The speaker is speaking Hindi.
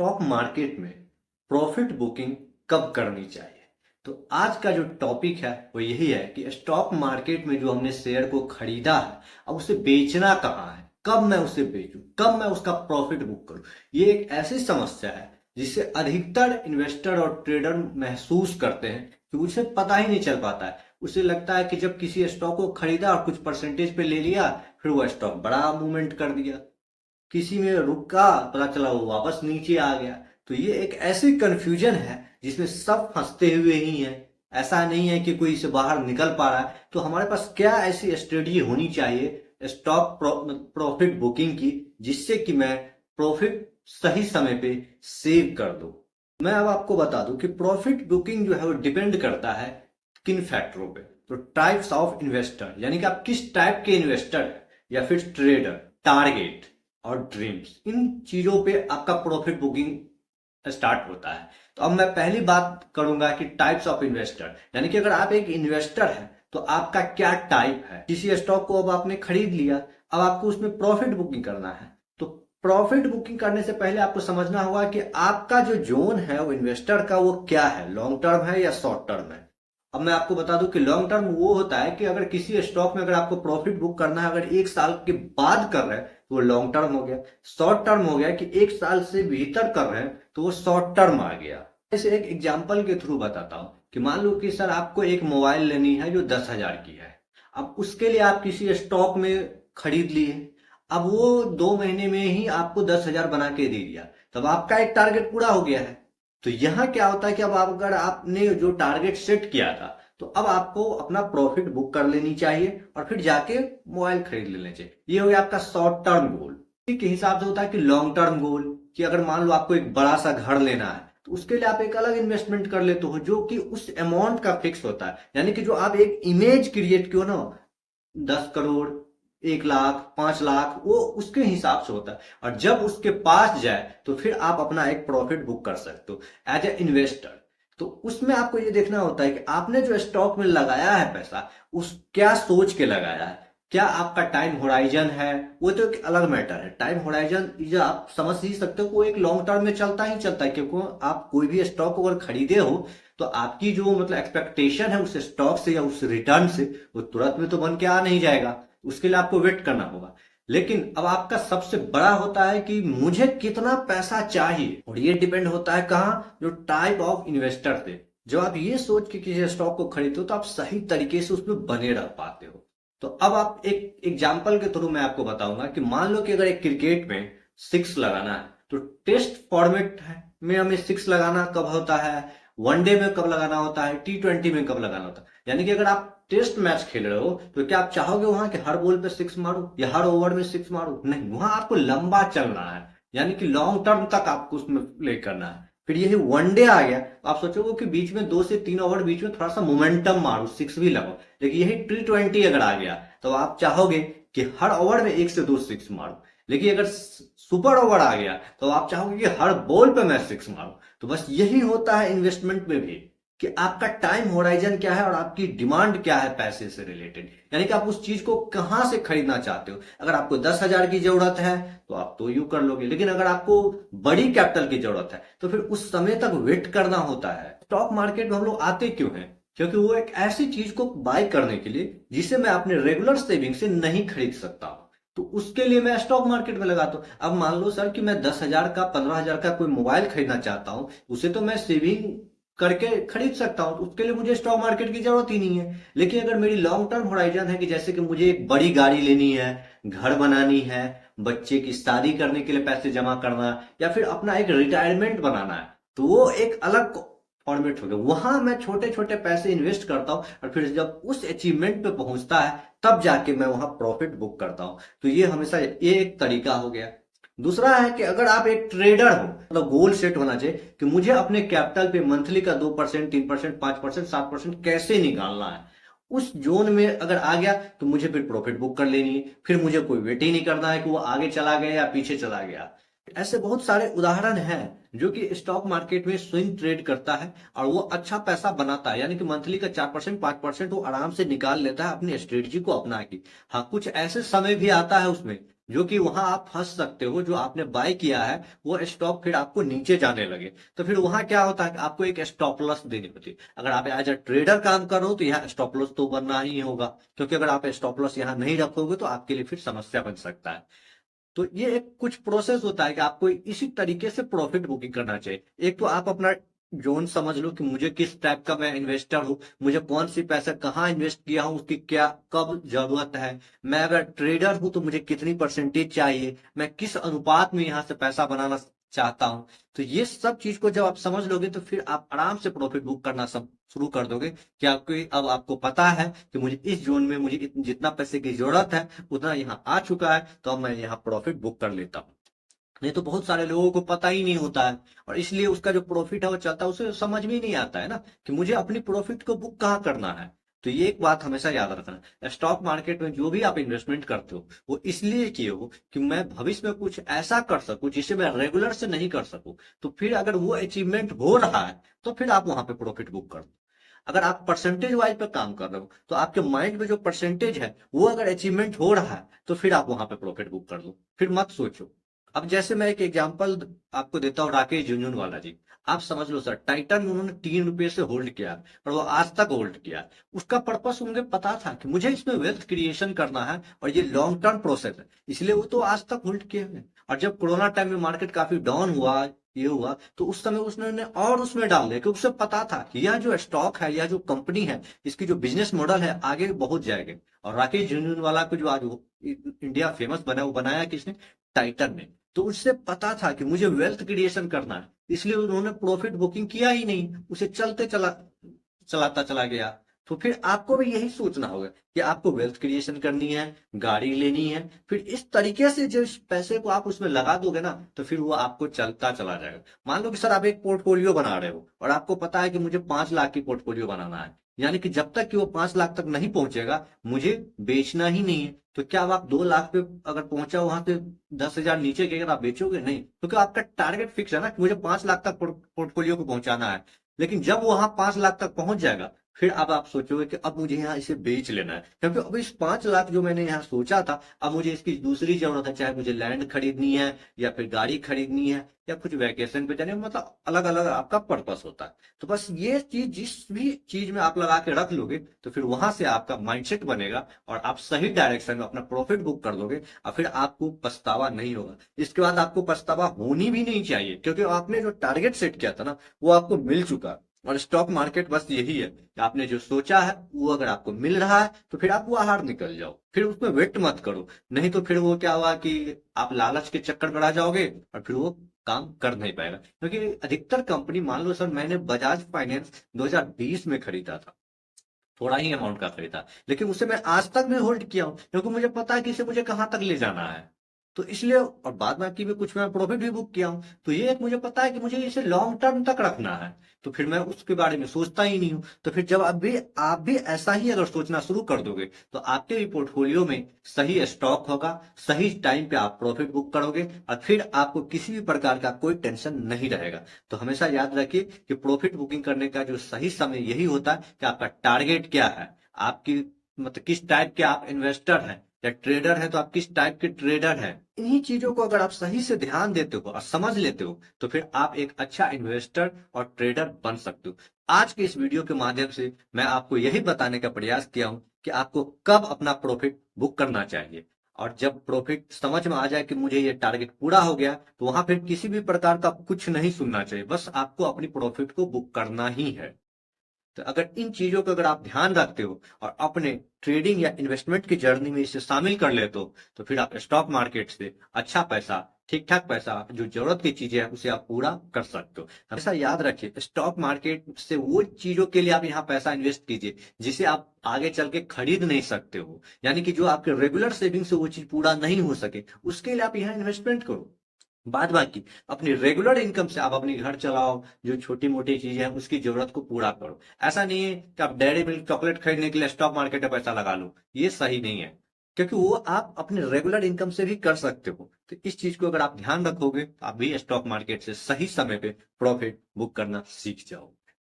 स्टॉक मार्केट में प्रॉफिट बुकिंग कब करनी चाहिए। तो आज का जो टॉपिक है वो यही है कि स्टॉक मार्केट में जो हमने शेयर को खरीदा है, अब उसे बेचना कहाँ है, कब मैं उसे बेचूं, कब मैं उसका प्रॉफिट बुक करूं। ये एक ऐसी समस्या है जिसे अधिकतर इन्वेस्टर और ट्रेडर महसूस करते हैं कि उसे पता ही नहीं चल पाता है। उसे लगता है कि जब किसी स्टॉक को खरीदा और कुछ परसेंटेज पे ले लिया, फिर वो स्टॉक बड़ा मूवमेंट कर दिया, किसी में रुका, पता चला वो वापस नीचे आ गया। तो ये एक ऐसी कंफ्यूजन है जिसमें सब फंसते हुए ही हैं। ऐसा नहीं है कि कोई इसे बाहर निकल पा रहा है। तो हमारे पास क्या ऐसी स्ट्रेटजी होनी चाहिए स्टॉक प्रॉफिट बुकिंग की, जिससे कि मैं प्रॉफिट सही समय पे सेव कर दूं। मैं अब आपको बता दूं कि प्रॉफिट बुकिंग जो है वो डिपेंड करता है किन फैक्टरों पे। तो टाइप्स ऑफ इन्वेस्टर, यानी कि आप किस टाइप के इन्वेस्टर हैं, या फिर ट्रेडर, टारगेट और ड्रीम्स, इन चीजों पे आपका प्रॉफिट बुकिंग स्टार्ट होता है। तो अब मैं पहली बात करूंगा कि टाइप्स ऑफ इन्वेस्टर, यानी कि अगर आप एक इन्वेस्टर हैं तो आपका क्या टाइप है। किसी स्टॉक को अब आपने खरीद लिया, अब आपको उसमें प्रॉफिट बुकिंग करना है। तो प्रॉफिट बुकिंग करने से पहले आपको समझना होगा कि आपका जो जोन है वो इन्वेस्टर का वो क्या है, लॉन्ग टर्म है या शॉर्ट टर्म है। अब मैं आपको बता दूं कि लॉन्ग टर्म वो होता है कि अगर किसी स्टॉक में अगर आपको प्रॉफिट बुक करना है, अगर एक साल के बाद कर रहे हैं तो वो लॉन्ग टर्म हो गया। शॉर्ट टर्म हो गया कि एक साल से भीतर कर रहे हैं तो वो शॉर्ट टर्म आ गया। जैसे एक एग्जांपल के थ्रू बताता हूं कि मान लो कि सर आपको एक मोबाइल लेनी है जो 10,000 की है। अब उसके लिए आप किसी स्टॉक में खरीद लिए, अब वो 2 महीने में ही आपको 10,000 बना के दे दिया, तब आपका एक टारगेट पूरा हो गया है। तो यहाँ क्या होता है कि अब अगर आपने जो टारगेट सेट किया था, तो अब आपको अपना प्रॉफिट बुक कर लेनी चाहिए और फिर जाके मोबाइल खरीद लेने चाहिए। ये हो गया आपका शॉर्ट टर्म गोल। इसी के हिसाब से होता है कि लॉन्ग टर्म गोल, कि अगर मान लो आपको एक बड़ा सा घर लेना है तो उसके लिए आप एक अलग इन्वेस्टमेंट कर लेते हो जो कि उस अमाउंट का फिक्स होता है। यानी कि जो आप एक इमेज क्रिएट किया ना, 10 करोड़, 1 लाख, 5 लाख, वो उसके हिसाब से होता है। और जब उसके पास जाए तो फिर आप अपना एक प्रॉफिट बुक कर सकते हो एज ए इन्वेस्टर। तो उसमें आपको ये देखना होता है कि आपने जो स्टॉक में लगाया है पैसा, उस क्या सोच के लगाया है, क्या आपका टाइम होराइजन है। वो तो एक अलग मैटर है। टाइम होराइजन ये आप समझ ही सकते हो, वो एक लॉन्ग टर्म में चलता ही चलता है। क्योंकि आप कोई भी स्टॉक अगर खरीदे हो तो आपकी जो मतलब एक्सपेक्टेशन है उस स्टॉक से या उस रिटर्न से, वो तुरंत में तो बन के आ नहीं जाएगा। उसके लिए आपको वेट करना होगा। लेकिन अब आपका सबसे बड़ा होता है कि मुझे कितना पैसा चाहिए, और ये डिपेंड होता है कहाँ, जो टाइप ऑफ इन्वेस्टर थे। जब आप ये सोच के किसी स्टॉक को खरीदते हो तो आप सही तरीके से उसमें बने रह पाते हो। तो अब आप एक एग्जांपल के थ्रू मैं आपको बताऊंगा कि मान लो कि अगर एक क्रिकेट में सिक्स लगाना है, तो टेस्ट फॉर्मेट में हमें सिक्स लगाना कब होता है, वनडे में कब लगाना होता है, T20 में कब लगाना होता है। यानी कि अगर आप टेस्ट मैच खेल रहे हो तो क्या आप चाहोगे वहां कि हर बॉल पे सिक्स मारो या हर ओवर में सिक्स मारो? नहीं, वहां आपको लंबा चलना है, यानी कि लॉन्ग टर्म तक आपको उसमें प्ले करना है। फिर यही वनडे आ गया तो आप सोचोगे कि बीच में 2 से 3 ओवर बीच में थोड़ा सा मोमेंटम मारो, सिक्स भी लगाओ। लेकिन यही T20 अगर आ गया तो आप चाहोगे कि हर ओवर में 1 से 2 सिक्स मारो। लेकिन अगर सुपर ओवर आ गया तो आप चाहोगे कि हर बॉल पे मैं सिक्स मारूं। तो बस यही होता है इन्वेस्टमेंट में भी, कि आपका टाइम होराइजन क्या है और आपकी डिमांड क्या है पैसे से रिलेटेड। यानी कि आप उस चीज को कहां से खरीदना चाहते हो। अगर आपको 10,000 की जरूरत है तो आप तो यू कर लोगे, लेकिन अगर आपको बड़ी कैपिटल की जरूरत है तो फिर उस समय तक वेट करना होता है। स्टॉक मार्केट में हम लोग आते क्यों हैं? क्योंकि वो एक ऐसी चीज को बाय करने के लिए जिसे मैं अपने रेगुलर सेविंग से नहीं खरीद सकता हूं। तो उसके लिए मैं स्टॉक मार्केट में लगाता हूँ। अब मान लो सर कि मैं 10,000 का, 15,000 का कोई मोबाइल खरीदना चाहता हूँ, उसे तो मैं सेविंग करके खरीद सकता हूँ, तो उसके लिए मुझे स्टॉक मार्केट की जरूरत ही नहीं है। लेकिन अगर मेरी लॉन्ग टर्म होराइजन है कि जैसे कि मुझे एक बड़ी गाड़ी लेनी है, घर बनानी है, बच्चे की शादी करने के लिए पैसे जमा करना, या फिर अपना एक रिटायरमेंट बनाना है, तो वो एक अलग फॉर्मेट हो गया। वहां मैं छोटे छोटे पैसे इन्वेस्ट करता हूँ और फिर जब उस अचीवमेंट पे पहुंचता है तब जाके मैं वहां प्रॉफिट बुक करता हूँ। तो ये हमेशा ये एक तरीका हो गया। दूसरा है कि अगर आप एक ट्रेडर हो, मतलब गोल सेट होना चाहिए कि मुझे अपने कैपिटल पे मंथली का 2%, 3%, 5%, 7% कैसे निकालना है। उस जोन में अगर आ गया तो मुझे फिर प्रॉफिट बुक कर लेनी है। फिर मुझे कोई वेट ही नहीं करना है कि वो आगे चला गया या पीछे चला गया। ऐसे बहुत सारे उदाहरण हैं जो कि स्टॉक मार्केट में स्विंग ट्रेड करता है और वो अच्छा पैसा बनाता है। यानी कि मंथली का 4%, 5% वो आराम से निकाल लेता है अपनी स्ट्रेटजी को अपना के। हाँ, कुछ ऐसे समय भी आता है उसमें जो कि वहां आप फंस सकते हो। जो आपने बाय किया है वो स्टॉक फिर आपको नीचे जाने लगे, तो फिर वहां क्या होता है कि आपको एक स्टॉप लॉस देनी होती है। अगर आप एज अ ट्रेडर काम कर रहे हो तो यहाँ स्टॉप लॉस तो बनना ही होगा, क्योंकि अगर आप स्टॉप लॉस यहाँ नहीं रखोगे तो आपके लिए फिर समस्या बन सकता है। तो ये एक कुछ प्रोसेस होता है कि आपको इसी तरीके से प्रॉफिट बुकिंग करना चाहिए। एक तो आप अपना जोन समझ लो कि मुझे किस टाइप का मैं इन्वेस्टर हूँ, मुझे कौन सी पैसा कहाँ इन्वेस्ट किया हूँ, उसकी क्या कब जरूरत है। मैं अगर ट्रेडर हूँ तो मुझे कितनी परसेंटेज चाहिए, मैं किस अनुपात में यहाँ से पैसा बनाना चाहता हूँ। तो ये सब चीज को जब आप समझ लोगे तो फिर आप आराम से प्रॉफिट बुक करना सब शुरू कर दोगे। कि आपको अब आपको पता है कि मुझे इस जोन में मुझे जितना पैसे की जरूरत है उतना यहाँ आ चुका है, तो अब मैं यहाँ प्रॉफिट बुक कर लेता हूँ। नहीं तो बहुत सारे लोगों को पता ही नहीं होता है, और इसलिए उसका जो प्रॉफिट है वो चलता है, उसे समझ में ही नहीं आता है ना कि मुझे अपनी प्रॉफिट को बुक कहाँ करना है। तो ये एक बात हमेशा याद रखना, स्टॉक मार्केट में जो भी आप इन्वेस्टमेंट करते हो वो इसलिए किए हो कि मैं भविष्य में कुछ ऐसा कर सकूं जिसे मैं रेगुलर से नहीं कर सकूं। तो फिर अगर वो अचीवमेंट हो रहा है तो फिर आप वहां पे प्रॉफिट बुक कर दो। अगर आप परसेंटेज वाइज पे काम कर रहे हो तो आपके माइंड में जो परसेंटेज है वो अगर अचीवमेंट हो रहा है तो फिर आप वहां पे प्रॉफिट बुक कर दो, फिर मत सोचो। अब जैसे मैं एक एग्जांपल आपको देता हूँ, राकेश झुनझुनवाला जी। आप समझ लो सर, टाइटन उन्होंने 3 रुपए से होल्ड किया और वो आज तक होल्ड किया। उसका पर्पस उनको पता था कि मुझे इसमें वेल्थ क्रिएशन करना है और ये लॉन्ग टर्म प्रोसेस है, इसलिए वो तो आज तक होल्ड किए हुए। और जब कोरोना टाइम में मार्केट काफी डाउन हुआ, ये हुआ, तो उस समय उसने और उसमें डाल दिया, क्योंकि उसे पता था कि यह जो स्टॉक है, यह जो कंपनी है, इसकी जो बिजनेस मॉडल है आगे बहुत जाएगा। और राकेश झुनझुनवाला को जो आज इंडिया फेमस बना, वो बनाया किसने? टाइटन ने। तो उससे पता था कि मुझे वेल्थ क्रिएशन करना है, इसलिए उन्होंने प्रॉफिट बुकिंग किया ही नहीं, उसे चलते चलाता चला गया। तो फिर आपको भी यही सोचना होगा कि आपको वेल्थ क्रिएशन करनी है, गाड़ी लेनी है, फिर इस तरीके से जो इस पैसे को आप उसमें लगा दोगे ना तो फिर वो आपको चलता चला जाएगा। मान लो कि सर आप एक पोर्टफोलियो बना रहे हो और आपको पता है कि मुझे 5 लाख की पोर्टफोलियो बनाना है, यानी कि जब तक कि वो 5 लाख तक नहीं पहुंचेगा मुझे बेचना ही नहीं है। तो क्या अब आप 2 लाख पे अगर पहुंचा वहां से 10,000 नीचे गए, अगर आप बेचोगे नहीं, क्योंकि आपका टारगेट फिक्स है ना कि मुझे 5 लाख तक पोर्टफोलियो को पहुंचाना है। लेकिन जब वहां 5 लाख तक पहुंच जाएगा फिर अब आप सोचोगे कि अब मुझे यहाँ इसे बेच लेना है, क्योंकि अब इस 5 लाख जो मैंने यहाँ सोचा था अब मुझे इसकी दूसरी जरूरत है, चाहे मुझे लैंड खरीदनी है या फिर गाड़ी खरीदनी है या कुछ वैकेशन पे जाने, मतलब अलग अलग आपका पर्पस होता है। तो बस ये चीज जिस भी चीज में आप लगा के रख लोगे तो फिर वहां से आपका माइंडसेट बनेगा और आप सही डायरेक्शन में अपना प्रॉफिट बुक कर दोगे, और फिर आपको पछतावा नहीं होगा। इसके बाद आपको पछतावा होनी भी नहीं चाहिए, क्योंकि आपने जो टारगेट सेट किया था ना वो आपको मिल चुका। और स्टॉक मार्केट बस यही है कि आपने जो सोचा है वो अगर आपको मिल रहा है तो फिर आप बाहर निकल जाओ, फिर उसमें वेट मत करो। नहीं तो फिर वो क्या हुआ कि आप लालच के चक्कर में आ जाओगे और फिर वो काम कर नहीं पाएगा। क्योंकि अधिकतर कंपनी, मान लो सर मैंने बजाज फाइनेंस 2020 में खरीदा था, थोड़ा ही अमाउंट का खरीदा, लेकिन उसे मैं आज तक भी होल्ड किया हूँ, क्योंकि मुझे पता है कि इसे मुझे कहां तक ले जाना है। तो इसलिए, और बाद बाकी में कुछ मैं प्रॉफिट भी बुक किया हूँ, तो ये एक मुझे पता है कि मुझे इसे लॉन्ग टर्म तक रखना है। तो फिर मैं उसके बारे में सोचता ही नहीं हूँ। तो फिर जब आप भी ऐसा ही अगर सोचना शुरू कर दोगे तो आपके भी पोर्टफोलियो में सही स्टॉक होगा, सही टाइम पे आप प्रॉफिट बुक करोगे, और फिर आपको किसी भी प्रकार का कोई टेंशन नहीं रहेगा। तो हमेशा याद रखिए कि प्रॉफिट बुकिंग करने का जो सही समय यही होता है कि आपका टारगेट क्या है, आपकी मतलब किस टाइप के आप इन्वेस्टर हैं या ट्रेडर है, तो आप किस टाइप के ट्रेडर हैं। इन्हीं चीजों को अगर आप सही से ध्यान देते हो और समझ लेते हो तो फिर आप एक अच्छा इन्वेस्टर और ट्रेडर बन सकते हो। आज के इस वीडियो के माध्यम से मैं आपको यही बताने का प्रयास किया हूं कि आपको कब अपना प्रॉफिट बुक करना चाहिए, और जब प्रॉफिट समझ में आ जाए कि मुझे ये टारगेट पूरा हो गया तो वहां फिर किसी भी प्रकार का कुछ नहीं सुनना चाहिए, बस आपको अपनी प्रॉफिट को बुक करना ही है। तो अगर इन चीजों का अगर आप ध्यान रखते हो और अपने ट्रेडिंग या इन्वेस्टमेंट की जर्नी में इसे शामिल कर लेते हो तो फिर आप स्टॉक मार्केट से अच्छा पैसा, ठीक ठाक पैसा, जो जरूरत की चीजें हैं उसे आप पूरा कर सकते हो। हमेशा याद रखिए, स्टॉक मार्केट से वो चीजों के लिए आप यहाँ पैसा इन्वेस्ट कीजिए जिसे आप आगे चल के खरीद नहीं सकते हो, यानी कि जो आपके रेगुलर सेविंग से वो चीज पूरा नहीं हो सके उसके लिए आप यहाँ इन्वेस्टमेंट करो। बाद बाकी अपनी रेगुलर इनकम से आप अपनी घर चलाओ, जो छोटी मोटी चीजें हैं उसकी जरूरत को पूरा करो। ऐसा नहीं है कि आप डेयरी मिल्क चॉकलेट खरीदने के लिए स्टॉक मार्केट में पैसा लगा लो, ये सही नहीं है, क्योंकि वो आप अपने रेगुलर इनकम से भी कर सकते हो। तो इस चीज को अगर आप ध्यान रखोगे तो आप भी स्टॉक मार्केट से सही समय पे प्रॉफिट बुक करना सीख जाओ।